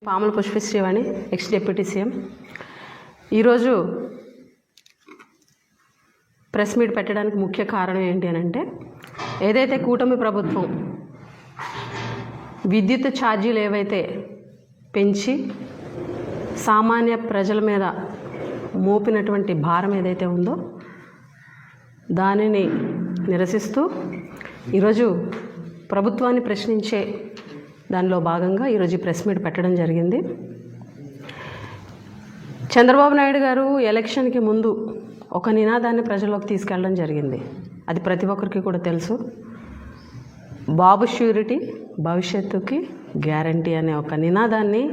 పాముల Pushpasreevani X deputy CM ఈరోజు press meet పెట్టడానికి ముఖ్య కారణం ఏంటి అని అంటే, ఏదైతే కూటమి ప్రభుత్వం విద్యుత్ ఛార్జీలు ఏవైతే పెంచి సామాన్య ప్రజల మీద మోపినటువంటి భారం ఏదైతే ఉందో దానిని నిరసిస్తూ ఈరోజు ప్రభుత్వాన్ని ప్రశ్నించే దానిలో భాగంగా ఈరోజు ప్రెస్ మీట్ పెట్టడం జరిగింది. చంద్రబాబు నాయుడు గారు ఎలక్షన్కి ముందు ఒక నినాదాన్ని ప్రజల్లోకి తీసుకెళ్ళడం జరిగింది. అది ప్రతి ఒక్కరికి కూడా తెలుసు. బాబు ష్యూరిటీ భవిష్యత్తుకి గ్యారంటీ అనే ఒక నినాదాన్ని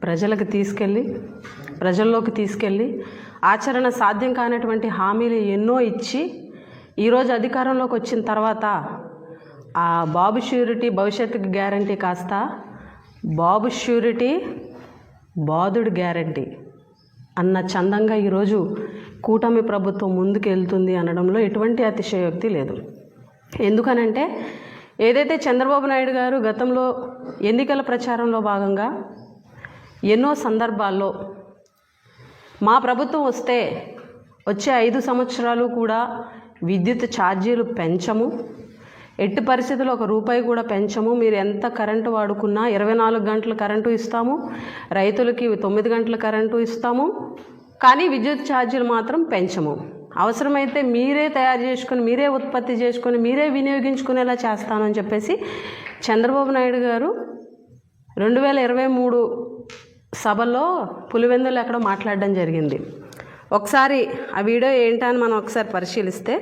ప్రజల్లోకి తీసుకెళ్ళి ఆచరణ సాధ్యం కానటువంటి హామీలు ఎన్నో ఇచ్చి ఈరోజు అధికారంలోకి వచ్చిన తర్వాత ఆ బాబు ష్యూరిటీ భవిష్యత్తుకి గ్యారంటీ కాస్త బాబు ష్యూరిటీ బాధుడు గ్యారంటీ అన్న చందంగా ఈరోజు కూటమి ప్రభుత్వం ముందుకు వెళ్తుంది అనడంలో ఎటువంటి అతిశయోక్తి లేదు. ఎందుకనంటే, ఏదైతే చంద్రబాబు నాయుడు గారు గతంలో ఎన్నికల ప్రచారంలో భాగంగా ఎన్నో సందర్భాల్లో మా ప్రభుత్వం వస్తే వచ్చే 5 సంవత్సరాలు కూడా విద్యుత్ ఛార్జీలు పెంచము, ఎట్టి పరిస్థితుల్లో ₹1 కూడా పెంచము, మీరు ఎంత కరెంటు వాడుకున్నా 24 గంటలు కరెంటు ఇస్తాము, రైతులకి 9 గంటల కరెంటు ఇస్తాము, కానీ విద్యుత్ ఛార్జీలు మాత్రం పెంచము, అవసరమైతే మీరే తయారు చేసుకొని మీరే ఉత్పత్తి చేసుకొని మీరే వినియోగించుకునేలా చేస్తానని చెప్పేసి చంద్రబాబు నాయుడు గారు 2023 సభలో పులివెందులు ఎక్కడో మాట్లాడడం జరిగింది. ఒకసారి ఆ వీడియో ఏంటని మనం ఒకసారి పరిశీలిస్తే,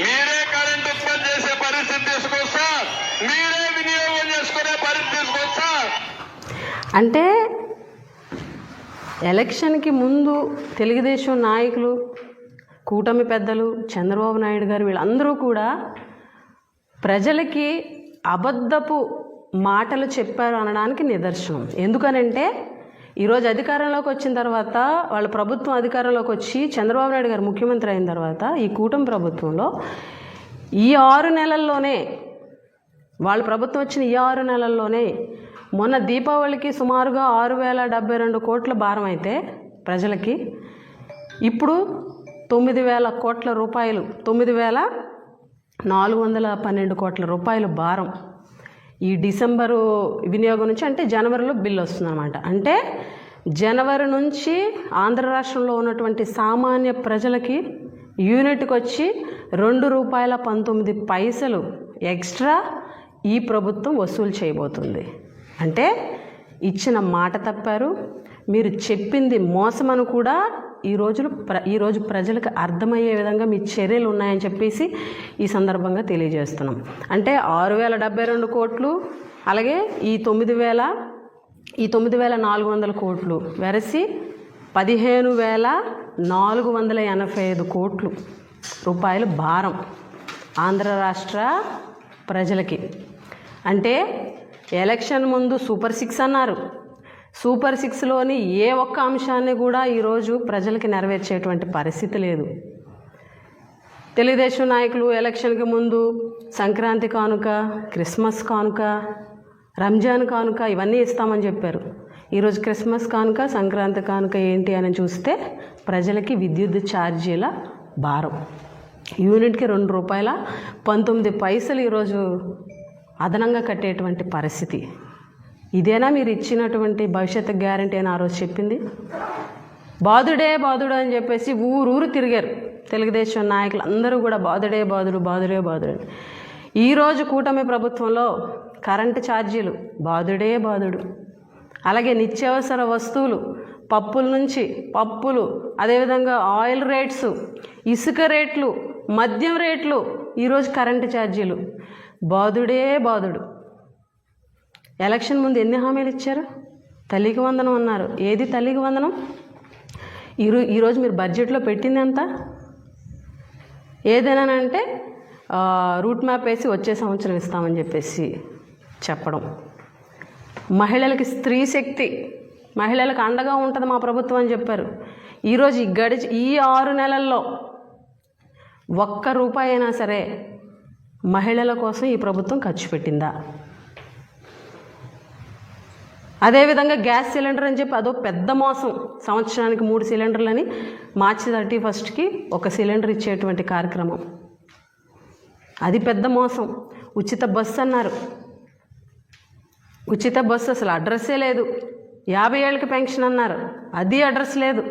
మీరే కరెంట్ ఉత్పత్తి చేసే పరిస్థితి తీసుకొస్తా, మీరే వినియోగం చేసుకునే పరిస్థితి తీసుకొస్తా. అంటే ఎలక్షన్కి ముందు తెలుగుదేశం నాయకులు, కూటమి పెద్దలు, చంద్రబాబు నాయుడు గారు వీళ్ళందరూ కూడా ప్రజలకి అబద్ధపు మాటలు చెప్పారు అనడానికి నిదర్శనం. ఎందుకనంటే, ఈరోజు అధికారంలోకి వచ్చిన తర్వాత వాళ్ళ ప్రభుత్వం అధికారంలోకి వచ్చి చంద్రబాబు నాయుడు గారు ముఖ్యమంత్రి అయిన తర్వాత ఈ కూటమి ప్రభుత్వంలో ఈ 6 నెలల్లోనే వాళ్ళ ప్రభుత్వం వచ్చిన ఈ 6 నెలల్లోనే మొన్న దీపావళికి సుమారుగా 6,072 కోట్ల భారం అయితే ప్రజలకి, ఇప్పుడు 9,000 కోట్ల రూపాయలు, 9,412 కోట్ల రూపాయలు భారం ఈ డిసెంబరు వినియోగం నుంచి, అంటే జనవరిలో బిల్లు వస్తుందన్నమాట. అంటే జనవరి నుంచి ఆంధ్ర రాష్ట్రంలో ఉన్నటువంటి సామాన్య ప్రజలకి యూనిట్కి వచ్చి ₹2.19 ఎక్స్ట్రా ఈ ప్రభుత్వం వసూలు చేయబోతుంది. అంటే ఇచ్చిన మాట తప్పారు, మీరు చెప్పింది మోసమని కూడా ఈరోజు ప్రజలకు అర్థమయ్యే విధంగా మీ చర్యలు ఉన్నాయని చెప్పేసి ఈ సందర్భంగా తెలియజేస్తున్నాం. అంటే 6,072 కోట్లు, అలాగే ఈ 9,400 కోట్లు వెరసి 15,485 కోట్లు రూపాయలు భారం ఆంధ్ర రాష్ట్ర ప్రజలకి. అంటే ఎలక్షన్ ముందు సూపర్ 6 అన్నారు, సూపర్ 6లోని ఏ ఒక్క అంశాన్ని కూడా ఈరోజు ప్రజలకి నెరవేర్చేటువంటి పరిస్థితి లేదు. తెలుగుదేశం నాయకులు ఎలక్షన్కి ముందు సంక్రాంతి కానుక, క్రిస్మస్ కానుక, రంజాన్ కానుక ఇవన్నీ ఇస్తామని చెప్పారు. ఈరోజు క్రిస్మస్ కానుక, సంక్రాంతి కానుక ఏంటి అని చూస్తే ప్రజలకి విద్యుత్ ఛార్జీల భారం యూనిట్కి ₹2.19 ఈరోజు అదనంగా కట్టేటువంటి పరిస్థితి. ఇదేనా మీరు ఇచ్చినటువంటి భవిష్యత్తు గ్యారంటీ అని ఆ రోజు చెప్పింది? బాధుడే బాధుడు అని చెప్పేసి ఊరూరు తిరిగారు తెలుగుదేశం నాయకులు అందరూ కూడా, బాధుడే బాధుడు, బాధుడే బాధుడు. ఈరోజు కూటమి ప్రభుత్వంలో కరెంటు ఛార్జీలు బాధుడే బాధుడు, అలాగే నిత్యావసర వస్తువులు పప్పులు, అదేవిధంగా ఆయిల్ రేట్స్, ఇసుక రేట్లు, మద్యం రేట్లు, ఈరోజు కరెంటు ఛార్జీలు బాధుడే బాధుడు. ఎలక్షన్ ముందు ఎన్ని హామీలు ఇచ్చారు? తల్లికి వందనం అన్నారు. ఏది తల్లికి వందనం? ఈరోజు మీరు బడ్జెట్లో పెట్టింది ఎంత? ఏదైనానంటే రూట్ మ్యాప్ వేసి వచ్చే సంవత్సరం ఇస్తామని చెప్పేసి చెప్పడం. మహిళలకి స్త్రీ శక్తి, మహిళలకు అండగా ఉంటుంది మా ప్రభుత్వం అని చెప్పారు. ఈరోజు ఈ 6 నెలల్లో ₹1 అయినా సరే మహిళల కోసం ఈ ప్రభుత్వం ఖర్చు పెట్టిందా? అదేవిధంగా గ్యాస్ సిలిండర్ అని చెప్పి అదో పెద్ద మోసం. సంవత్సరానికి 3 సిలిండర్లని మార్చి 31కి ఒక సిలిండర్ ఇచ్చేటువంటి కార్యక్రమం, అది పెద్ద మోసం. ఉచిత బస్సు అన్నారు, ఉచిత బస్సు అసలు అడ్రస్సే లేదు. 50 ఏళ్ళకి పెన్షన్ అన్నారు, అది అడ్రస్ లేదు.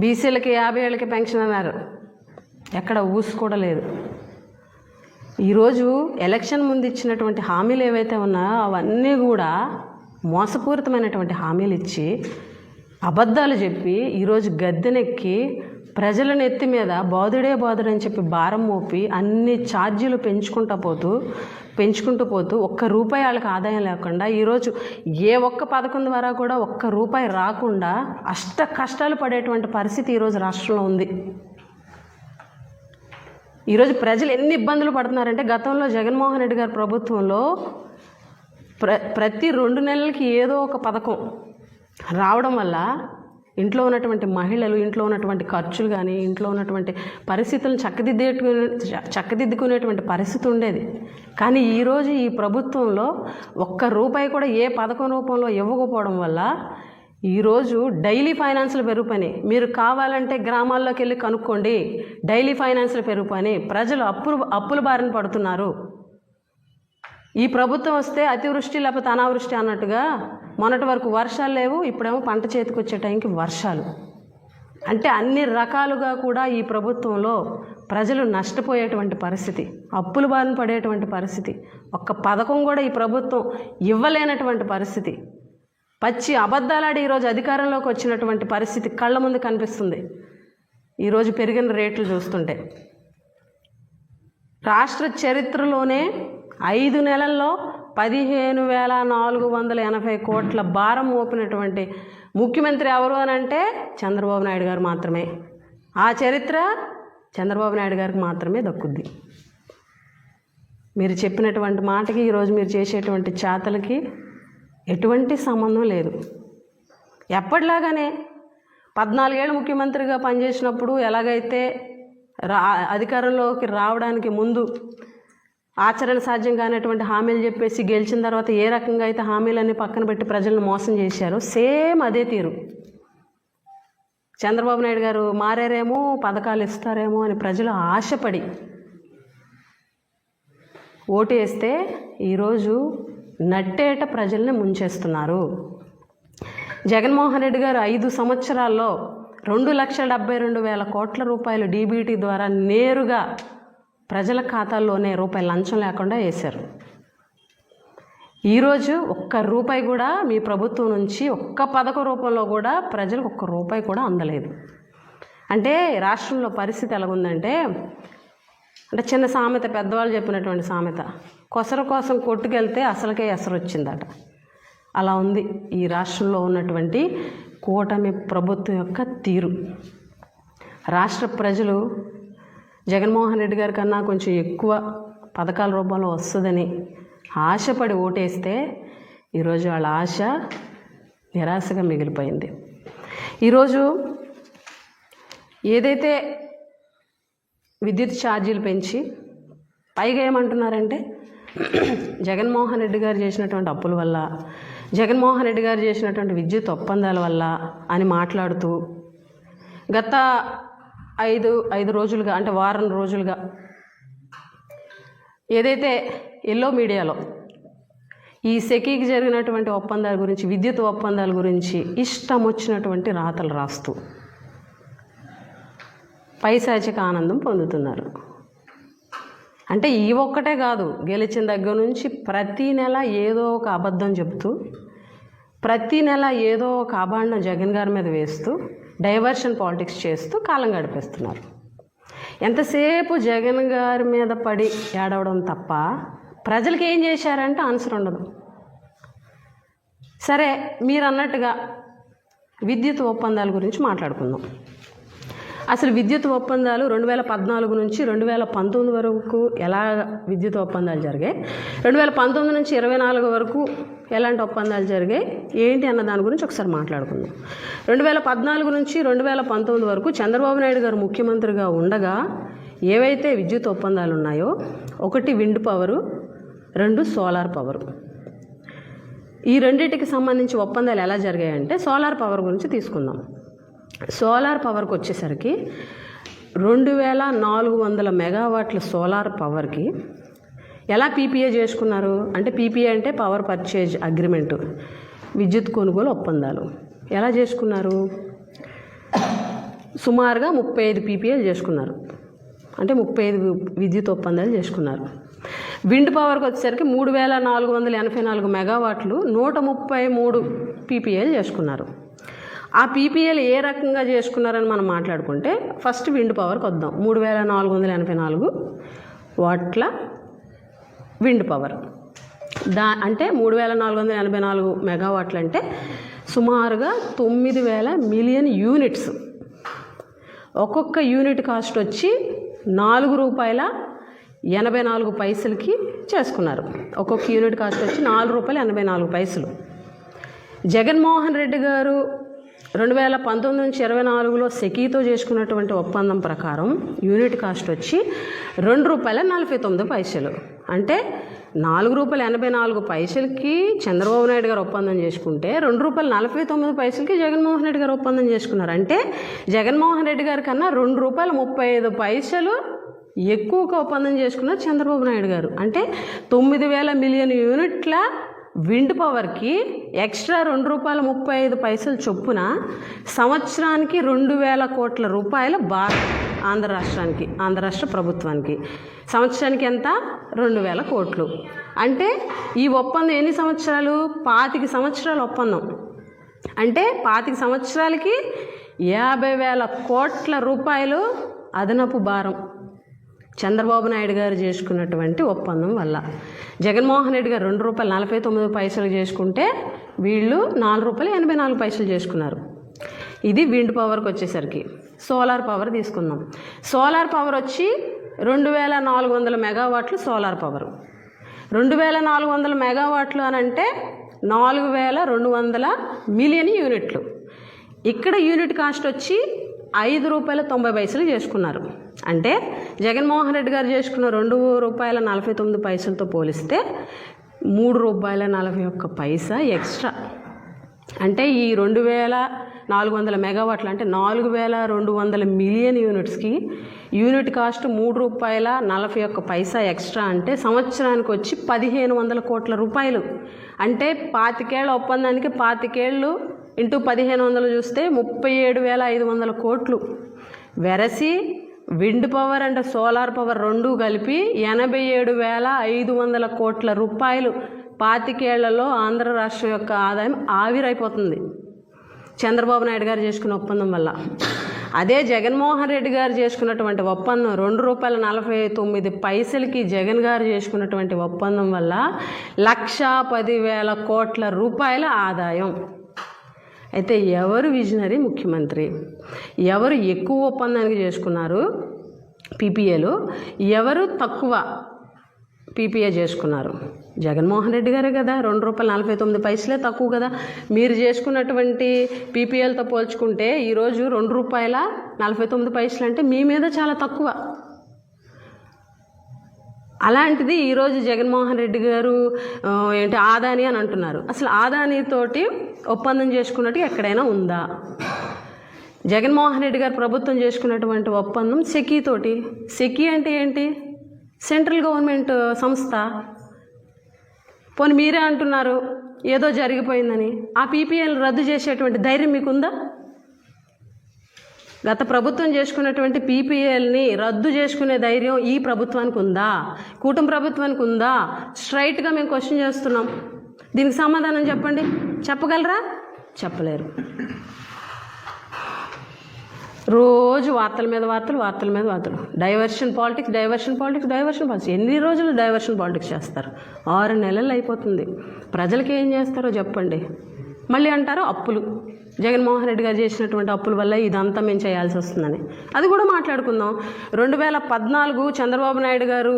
బీసీలకి 50 ఏళ్ళకి పెన్షన్ అన్నారు, ఎక్కడ ఊసు కూడా లేదు. ఈరోజు ఎలక్షన్ ముందు ఇచ్చినటువంటి హామీలు ఏవైతే ఉన్నాయో అవన్నీ కూడా మోసపూరితమైనటువంటి హామీలు ఇచ్చి అబద్ధాలు చెప్పి ఈరోజు గద్దెనెక్కి ప్రజల నెత్తి మీద బాధుడే బాధుడని చెప్పి భారం మోపి అన్ని ఛార్జీలు పెంచుకుంటూ పోతూ ఒక్క రూపాయి వాళ్ళకి ఆదాయం లేకుండా ఈరోజు ఏ ఒక్క పథకం ద్వారా కూడా ఒక్క రూపాయి రాకుండా అష్ట కష్టాలు పడేటువంటి పరిస్థితి ఈరోజు రాష్ట్రంలో ఉంది. ఈరోజు ప్రజలు ఎన్ని ఇబ్బందులు పడుతున్నారంటే, గతంలో జగన్మోహన్ రెడ్డి గారి ప్రభుత్వంలో ప్రతి 2 నెలలకి ఏదో ఒక పథకం రావడం వల్ల ఇంట్లో ఉన్నటువంటి మహిళలు, ఇంట్లో ఉన్నటువంటి ఖర్చులు కానీ, ఇంట్లో ఉన్నటువంటి పరిస్థితులను చక్కదిద్దుకునేటువంటి పరిస్థితి ఉండేది. కానీ ఈరోజు ఈ ప్రభుత్వంలో ఒక్క రూపాయి కూడా ఏ పథకం రూపంలో ఇవ్వకపోవడం వల్ల ఈరోజు డైలీ ఫైనాన్స్లు పెరిగిపోయినాయి. మీరు కావాలంటే గ్రామాల్లోకి వెళ్ళి కనుక్కోండి, డైలీ ఫైనాన్స్లు పెరిగిపోయినాయి. ప్రజలు అప్పుల బారిన పడుతున్నారు. ఈ ప్రభుత్వం వస్తే అతివృష్టి లేకపోతే అనావృష్టి అన్నట్టుగా మొన్నటి వరకు వర్షాలు లేవు, ఇప్పుడేమో పంట చేతికి వచ్చే టైంకి వర్షాలు. అంటే అన్ని రకాలుగా కూడా ఈ ప్రభుత్వంలో ప్రజలు నష్టపోయేటువంటి పరిస్థితి, అప్పుల బారిన పడేటువంటి పరిస్థితి, ఒక్క పథకం కూడా ఈ ప్రభుత్వం ఇవ్వలేనటువంటి పరిస్థితి, పచ్చి అబద్ధాలాడి ఈరోజు అధికారంలోకి వచ్చినటువంటి పరిస్థితి కళ్ళ ముందు కనిపిస్తుంది. ఈరోజు పెరిగిన రేట్లు చూస్తుంటే రాష్ట్ర చరిత్రలోనే 5 నెలల్లో 15,480 కోట్ల భారం మోపినటువంటి ముఖ్యమంత్రి ఎవరు అని అంటే చంద్రబాబు నాయుడు గారు మాత్రమే. ఆ చరిత్ర చంద్రబాబు నాయుడు గారికి మాత్రమే దక్కుద్ది. మీరు చెప్పినటువంటి మాటకి ఈరోజు మీరు చేసేటువంటి చేతలకి ఎటువంటి సంబంధం లేదు. ఎప్పటిలాగానే 14 ఏళ్ళు ముఖ్యమంత్రిగా పనిచేసినప్పుడు ఎలాగైతే అధికారంలోకి రావడానికి ముందు ఆచరణ సాధ్యం కానటువంటి హామీలు చెప్పేసి గెలిచిన తర్వాత ఏ రకంగా అయితే హామీలన్నీ పక్కన పెట్టి ప్రజలను మోసం చేశారో సేమ్ అదే తీరు. చంద్రబాబు నాయుడు గారు మారారేమో, పథకాలు ఇస్తారేమో అని ప్రజలు ఆశపడి ఓటు వేస్తే ఈరోజు నట్టేట ప్రజల్ని ముంచేస్తున్నారు. జగన్మోహన్ రెడ్డి గారు 5 సంవత్సరాల్లో 2,72,000 కోట్ల రూపాయలు డీబీటీ ద్వారా నేరుగా ప్రజల ఖాతాల్లోనే రూపాయి లంచం లేకుండా వేశారు. ఈరోజు ఒక్క రూపాయి కూడా మీ ప్రభుత్వం నుంచి ఒక్క పథకం రూపంలో కూడా ప్రజలకు ఒక్క రూపాయి కూడా అందలేదు. అంటే రాష్ట్రంలో పరిస్థితి ఎలాగుందంటే, అంటే చిన్న సామెత, పెద్దవాళ్ళు చెప్పినటువంటి సామెత, కొసర కోసం కొట్టుకెళ్తే అసలుకే ఎసరు వచ్చిందట. అలా ఉంది ఈ రాష్ట్రంలో ఉన్నటువంటి కూటమి ప్రభుత్వం యొక్క తీరు. రాష్ట్ర ప్రజలు జగన్మోహన్ రెడ్డి గారి కన్నా కొంచెం ఎక్కువ పథకాల రూపంలో వస్తుందని ఆశపడి ఓటేస్తే ఈరోజు వాళ్ళ ఆశ నిరాశగా మిగిలిపోయింది. ఈరోజు ఏదైతే విద్యుత్ ఛార్జీలు పెంచి పైగా ఏమంటున్నారంటే జగన్మోహన్ రెడ్డి గారు చేసినటువంటి అప్పుల వల్ల, జగన్మోహన్ రెడ్డి గారు చేసినటువంటి విద్యుత్ ఒప్పందాల వల్ల అని మాట్లాడుతూ గత 5 రోజులుగా, అంటే వారం రోజులుగా ఏదైతే ఎల్లో మీడియాలో ఈ సెకీకి జరిగినటువంటి ఒప్పందాల గురించి, విద్యుత్ ఒప్పందాల గురించి ఇష్టం వచ్చినటువంటి రాతలు రాస్తూ పైశాచిక ఆనందం పొందుతున్నారు. అంటే ఈ ఒక్కటే కాదు, గెలిచిన దగ్గర నుంచి ప్రతీ నెల ఏదో ఒక అబద్ధం చెబుతూ, ప్రతీ నెల ఏదో ఒక అభాండం జగన్ గారి మీద వేస్తూ, డైవర్షన్ పాలిటిక్స్ చేస్తూ కాలం గడిపేస్తున్నారు. ఎంతసేపు జగన్ గారి మీద పడి ఏడవడం తప్ప ప్రజలకి ఏం చేశారంటే ఆన్సర్ ఉండదు. సరే, మీరు అన్నట్టుగా విద్యుత్ ఒప్పందాల గురించి మాట్లాడుకుందాం. అసలు విద్యుత్ ఒప్పందాలు 2014 నుంచి 2019 వరకు ఎలా విద్యుత్ ఒప్పందాలు జరిగాయి, 2019 నుంచి 24 వరకు ఎలాంటి ఒప్పందాలు జరిగాయి ఏంటి అన్న దాని గురించి ఒకసారి మాట్లాడుకుందాం. 2014 నుంచి 2019 వరకు చంద్రబాబు నాయుడు గారు ముఖ్యమంత్రిగా ఉండగా ఏవైతే విద్యుత్ ఒప్పందాలు ఉన్నాయో, ఒకటి విండ్ పవరు, 2 సోలార్ పవరు. ఈ రెండింటికి సంబంధించి ఒప్పందాలు ఎలా జరిగాయంటే సోలార్ పవర్ గురించి తీసుకుందాం. సోలార్ పవర్కి వచ్చేసరికి 2400 మెగావాట్ల సోలార్ పవర్కి ఎలా పీపీఏ చేసుకున్నారు అంటే, పీపీఏ అంటే పవర్ పర్చేజ్ అగ్రిమెంటు, విద్యుత్ కొనుగోలు ఒప్పందాలు ఎలా చేసుకున్నారు? సుమారుగా 35 పీపీఏలు చేసుకున్నారు. అంటే 35 విద్యుత్ ఒప్పందాలు చేసుకున్నారు. విండ్ పవర్కి వచ్చేసరికి 3484 మెగావాట్లు 133 పీపీఏలు చేసుకున్నారు. ఆ పీపీఏలు ఏ రకంగా చేసుకున్నారని మనం మాట్లాడుకుంటే, ఫస్ట్ విండ్ పవర్కి వద్దాం. 3484 వాట్ల విండ్ పవర్ అంటే 3484 మెగావాట్లు అంటే సుమారుగా 9000 మిలియన్ యూనిట్స్. ఒక్కొక్క యూనిట్ కాస్ట్ వచ్చి ₹4.84 చేసుకున్నారు. ఒక్కొక్క యూనిట్ కాస్ట్ వచ్చి ₹4.84. జగన్మోహన్ రెడ్డి గారు 2019 నుంచి 24లో సెకీతో చేసుకున్నటువంటి ఒప్పందం ప్రకారం యూనిట్ కాస్ట్ వచ్చి ₹2.49. అంటే ₹4.84కి చంద్రబాబు నాయుడు గారు ఒప్పందం చేసుకుంటే ₹2.49కి జగన్మోహన్ రెడ్డి గారు ఒప్పందం చేసుకున్నారు. అంటే జగన్మోహన్ రెడ్డి గారి కన్నా ₹2.35 ఎక్కువగా ఒప్పందం చేసుకున్నారు చంద్రబాబు నాయుడు గారు. అంటే 9000 మిలియన్ యూనిట్ల విండ్ పవర్కి ఎక్స్ట్రా ₹2.35 చొప్పున సంవత్సరానికి 2000 కోట్ల రూపాయల భారం ఆంధ్ర రాష్ట్ర ప్రభుత్వానికి. సంవత్సరానికి ఎంత? 2000 కోట్లు. అంటే ఈ ఒప్పందం ఎన్ని సంవత్సరాలు? 25 సంవత్సరాల ఒప్పందం. అంటే 25 సంవత్సరాలకి 50,000 కోట్ల రూపాయలు అదనపు భారం చంద్రబాబు నాయుడు గారు చేసుకున్నటువంటి ఒప్పందం వల్ల. జగన్మోహన్ రెడ్డి గారు ₹2.49 చేసుకుంటే వీళ్ళు ₹4.84 చేసుకున్నారు. ఇది విండ్ పవర్కి వచ్చేసరికి. సోలార్ పవర్ తీసుకుందాం. సోలార్ పవర్ వచ్చి 2400 మెగావాట్లు సోలార్ పవర్. 2400 మెగావాట్లు అని అంటే 4200 మిలియన్ యూనిట్లు. ఇక్కడ యూనిట్ కాస్ట్ వచ్చి ₹5.90 చేసుకున్నారు. అంటే జగన్మోహన్ రెడ్డి గారు చేసుకున్న ₹2.49తో పోలిస్తే ₹3.41 ఎక్స్ట్రా. అంటే ఈ 2400 మెగావాట్లు అంటే 4200 మిలియన్ యూనిట్స్కి యూనిట్ కాస్ట్ ₹3.41 ఎక్స్ట్రా. అంటే సంవత్సరానికి వచ్చి 1500 కోట్ల రూపాయలు. అంటే 25 ఒప్పందానికి 25 ఇంటూ 1500 చూస్తే 37,500 కోట్లు. వెరసి wind power and solar power రెండు కలిపి 87,500 కోట్ల రూపాయలు 25 ఆంధ్ర రాష్ట్రం యొక్క ఆదాయం ఆవిరైపోతుంది చంద్రబాబు నాయుడు గారు చేసుకున్న ఒప్పందం వల్ల. అదే జగన్మోహన్ రెడ్డి గారు చేసుకున్నటువంటి ఒప్పందం ₹2.49కి జగన్ గారు చేసుకున్నటువంటి ఒప్పందం వల్ల 1,10,000 కోట్ల రూపాయల ఆదాయం. అయితే ఎవరు విజనరీ ముఖ్యమంత్రి? ఎవరు ఎక్కువ ఒప్పందానికి చేసుకున్నారు పీపీఏలు? ఎవరు తక్కువ పీపీఏ చేసుకున్నారు? జగన్మోహన్ రెడ్డి గారే కదా. ₹2.49 తక్కువ కదా. మీరు చేసుకున్నటువంటి పీపీఎల్తో పోల్చుకుంటే ఈరోజు ₹2.49 అంటే మీ మీద చాలా తక్కువ. అలాంటిది ఈరోజు జగన్మోహన్ రెడ్డి గారు ఆదాని అని అంటున్నారు. అసలు ఆదానితోటి ఒప్పందం చేసుకున్నట్టు ఎక్కడైనా ఉందా? జగన్మోహన్ రెడ్డి గారు ప్రభుత్వం చేసుకున్నటువంటి ఒప్పందం సెకీతోటి. సెకీ అంటే ఏంటి? సెంట్రల్ గవర్నమెంట్ సంస్థ. పోనీ మీరే అంటున్నారు ఏదో జరిగిపోయిందని. ఆ పీపీఎల్ రద్దు చేసేటువంటి ధైర్యం మీకుందా? గత ప్రభుత్వం చేసుకున్నటువంటి పీపీఎల్ని రద్దు చేసుకునే ధైర్యం ఈ ప్రభుత్వానికి ఉందా? కూటమి ప్రభుత్వానికి ఉందా? స్ట్రైట్గా మేము క్వశ్చన్ చేస్తున్నాం. దీనికి సమాధానం చెప్పండి. చెప్పగలరా? చెప్పలేరు. రోజు వార్తల మీద వార్తలు. Diversion politics. ఎన్ని రోజులు డైవర్షన్ పాలిటిక్స్ చేస్తారు? 6 నెలలు అయిపోతుంది. ప్రజలకి ఏం చేస్తారో చెప్పండి. మళ్ళీ అంటారు అప్పులు. జగన్మోహన్ రెడ్డి గారు చేసినటువంటి అప్పుల వల్ల ఇదంతా మేము చేయాల్సి వస్తుందని. అది కూడా మాట్లాడుకుందాం. 2014 చంద్రబాబు నాయుడు గారు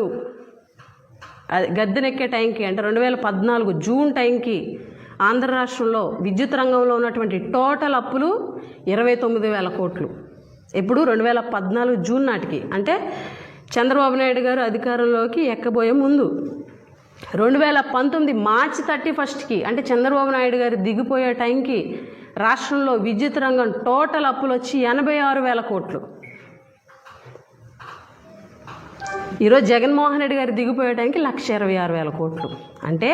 గద్దెనెక్కే టైంకి, అంటే 2014 జూన్ టైంకి ఆంధ్ర రాష్ట్రంలో విద్యుత్ రంగంలో ఉన్నటువంటి టోటల్ అప్పులు 29,000 కోట్లు. ఎప్పుడు? 2014 జూన్ నాటికి. అంటే చంద్రబాబు నాయుడు గారు అధికారంలోకి ఎక్కబోయే ముందు 2019 మార్చి 31కి అంటే చంద్రబాబు నాయుడు గారు దిగిపోయే టైంకి రాష్ట్రంలో విద్యుత్ రంగం టోటల్ అప్పులు వచ్చి 86,000 కోట్లు. ఈరోజు జగన్మోహన్ రెడ్డి గారు దిగిపోయే టైంకి 1,26,000 కోట్లు. అంటే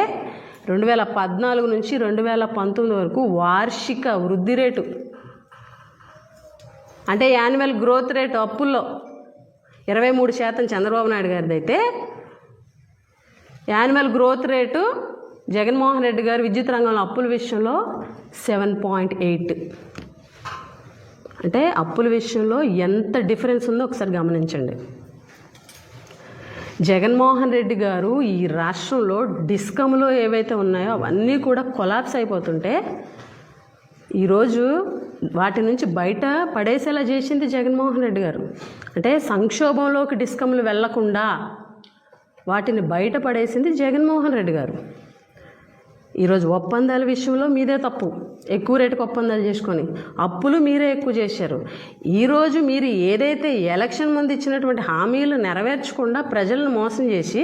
2014 నుంచి 2019 వరకు వార్షిక వృద్ధి రేటు అంటే యాన్యువల్ గ్రోత్ రేటు అప్పుల్లో 23% చంద్రబాబు నాయుడు గారిది అయితే annual growth rate Jaganmohan Reddy గారు విద్యుత్ రంగంలో అప్పుల విషయంలో 7.8. అంటే అప్పుల విషయంలో ఎంత డిఫరెన్స్ ఉందో ఒకసారి గమనించండి. జగన్మోహన్ రెడ్డి గారు ఈ రాష్ట్రంలో డిస్కమ్లో ఏవైతే ఉన్నాయో అవన్నీ కూడా కొలాప్స్ అయిపోతుంటే ఈరోజు వాటి నుంచి బయట పడేసేలా చేసింది జగన్మోహన్ రెడ్డి గారు. అంటే సంక్షోభంలోకి డిస్కమ్లు వెళ్లకుండా వాటిని బయట పడేసింది జగన్మోహన్ రెడ్డి గారు. ఈరోజు ఒప్పందాల విషయంలో మీదే తప్పు, ఎక్కువ రేటుకు ఒప్పందాలు చేసుకొని అప్పులు మీరే ఎక్కువ చేశారు. ఈరోజు మీరు ఏదైతే ఎలక్షన్ ముందు ఇచ్చినటువంటి హామీలు నెరవేర్చకుండా ప్రజలను మోసం చేసి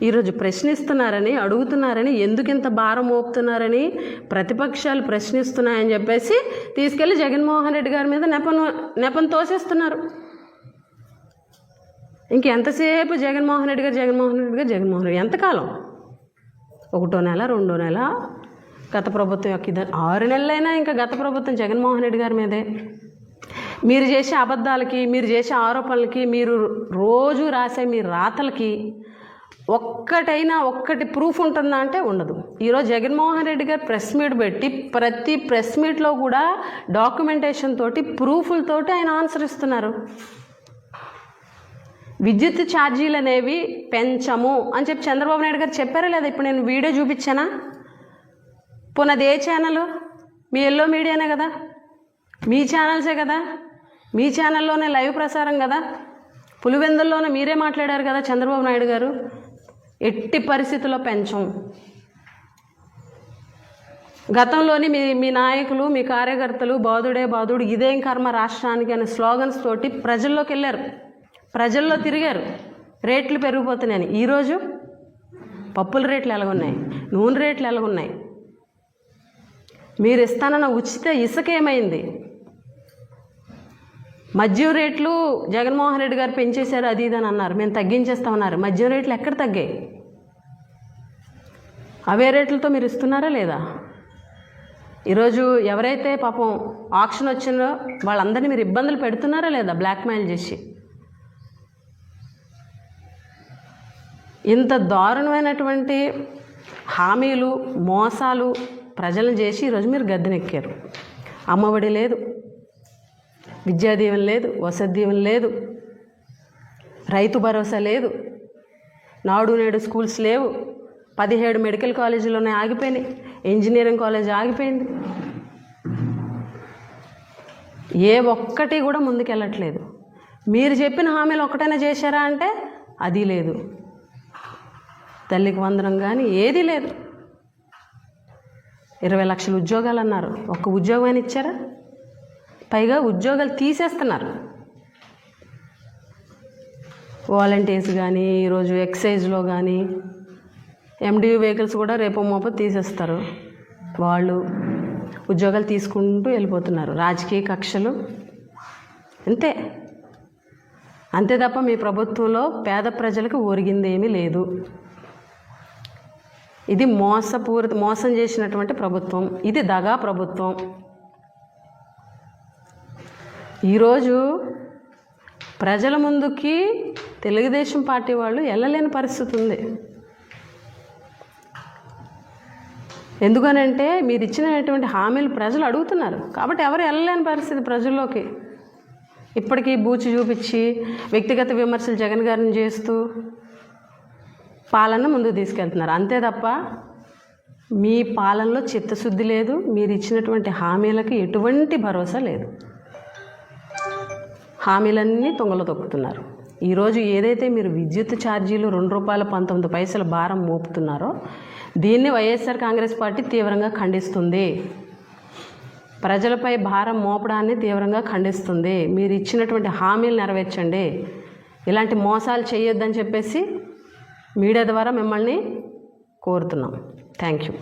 ఈరోజు ప్రశ్నిస్తున్నారని, అడుగుతున్నారని, ఎందుకింత భారం మోపుతున్నారని ప్రతిపక్షాలు ప్రశ్నిస్తున్నాయని చెప్పేసి తీసుకెళ్ళి జగన్మోహన్ రెడ్డి గారి మీద నెపం తోసేస్తున్నారు. ఇంకెంతసేపు జగన్మోహన్ రెడ్డి గారు ఎంతకాలం? 1వ నెల, 2వ నెల గత ప్రభుత్వం యొక్క 6 నెలలైనా ఇంకా గత ప్రభుత్వం జగన్మోహన్ రెడ్డి గారి మీదే. మీరు చేసే అబద్ధాలకి, మీరు చేసే ఆరోపణలకి, మీరు రోజు రాసే మీ రాతలకి ఒక్కటి ప్రూఫ్ ఉంటుందా అంటే ఉండదు. ఈరోజు జగన్మోహన్ రెడ్డి గారు ప్రెస్ మీట్ పెట్టి ప్రతి ప్రెస్ మీట్లో కూడా డాక్యుమెంటేషన్ తోటి, ప్రూఫ్లతోటి ఆయన ఆన్సర్ ఇస్తున్నారు. విద్యుత్ ఛార్జీలు అనేవి పెంచము అని చెప్పి చంద్రబాబు నాయుడు గారు చెప్పారా లేదా? ఇప్పుడు నేను వీడియో చూపించానా? పోనది ఏ ఛానల్? మీ ఎల్లో మీడియానే కదా, మీ ఛానల్సే కదా, మీ ఛానల్లోనే లైవ్ ప్రసారం కదా, పులివెందుల్లోనే మీరే మాట్లాడారు కదా చంద్రబాబు నాయుడు గారు. ఎట్టి పరిస్థితుల్లో పెంచం. గతంలోని మీ నాయకులు, మీ కార్యకర్తలు బాధుడే బాధుడు, ఇదేం కర్మ రాష్ట్రానికి అనే స్లోగన్స్ తోటి ప్రజల్లోకి వెళ్ళారు, ప్రజల్లో తిరిగారు, రేట్లు పెరిగిపోతున్నాయని. ఈరోజు పప్పుల రేట్లు ఎలాగున్నాయి, నూనె రేట్లు ఎలాగున్నాయి, మీరు ఇస్తానన్న ఉచిత ఇసుక ఏమైంది, మద్యం రేట్లు జగన్మోహన్ రెడ్డి గారు పెంచేశారు, అది ఇదని అన్నారు, మేము తగ్గించేస్తామన్నారు. మద్యం రేట్లు ఎక్కడ తగ్గాయి? అవే రేట్లతో మీరు ఇస్తున్నారా లేదా? ఈరోజు ఎవరైతే పాపం ఆక్షన్ వచ్చిందో వాళ్ళందరినీ మీరు ఇబ్బందులు పెడుతున్నారా లేదా బ్లాక్మెయిల్ చేసి? ఇంత దారుణమైనటువంటి హామీలు, మోసాలు ప్రజలను చేసి ఈరోజు మీరు గద్దెనెక్కారు. అమ్మఒడి లేదు, విద్యాదీవెన లేదు, వసతి దీవెన లేదు, రైతు భరోసా లేదు, నాడు నేడు స్కూల్స్ లేవు, 17 మెడికల్ కాలేజీలోనే ఆగిపోయినాయి, ఇంజనీరింగ్ కాలేజ్ ఆగిపోయింది. ఏ ఒక్కటి కూడా ముందుకెళ్ళట్లేదు. మీరు చెప్పిన హామీలు ఒక్కటైనా చేశారా అంటే అది లేదు. తల్లికి వందనం కానీ ఏదీ లేదు. 20 లక్షల ఉద్యోగాలు అన్నారు, ఒక్క ఉద్యోగం అని ఇచ్చారా? పైగా ఉద్యోగాలు తీసేస్తున్నారు. వాలంటీర్స్ కానీ, ఈరోజు ఎక్సైజ్లో కానీ, ఎండియూ వెహికల్స్ కూడా రేపో మోపో తీసేస్తారు. వాళ్ళు ఉద్యోగాలు తీసుకుంటూ వెళ్ళిపోతున్నారు. రాజకీయ కక్షలు అంతే తప్ప మీ ప్రభుత్వంలో పేద ప్రజలకు ఒరిగింది ఏమీ లేదు. ఇది మోసం చేసినటువంటి ప్రభుత్వం, ఇది దగా ప్రభుత్వం. ఈరోజు ప్రజల ముందుకి తెలుగుదేశం పార్టీ వాళ్ళు వెళ్ళలేని పరిస్థితి ఉంది. ఎందుకనంటే మీరు ఇచ్చినటువంటి హామీలు ప్రజలు అడుగుతున్నారు కాబట్టి ఎవరు వెళ్ళలేని పరిస్థితి ప్రజల్లోకి. ఇప్పటికీ బూచి చూపించి వ్యక్తిగత విమర్శలు జగన్ గారిని చేస్తూ పాలన ముందుకు తీసుకెళ్తున్నారు. అంతే తప్ప మీ పాలనలో చిత్తశుద్ధి లేదు, మీరు ఇచ్చినటువంటి హామీలకు ఎటువంటి భరోసా లేదు. హామీలన్నీ తుంగలో తొక్కుతున్నారు. ఈరోజు ఏదైతే మీరు విద్యుత్ ఛార్జీలు ₹2.19 భారం మోపుతున్నారో దీన్ని వైఎస్ఆర్ కాంగ్రెస్ పార్టీ తీవ్రంగా ఖండిస్తుంది. ప్రజలపై భారం మోపడాన్ని తీవ్రంగా ఖండిస్తుంది. మీరు ఇచ్చినటువంటి హామీలు నెరవేర్చండి. ఇలాంటి మోసాలు చేయొద్దని చెప్పేసి మీడియా ద్వారా మిమ్మల్ని కోరుతున్నాం. Thank you.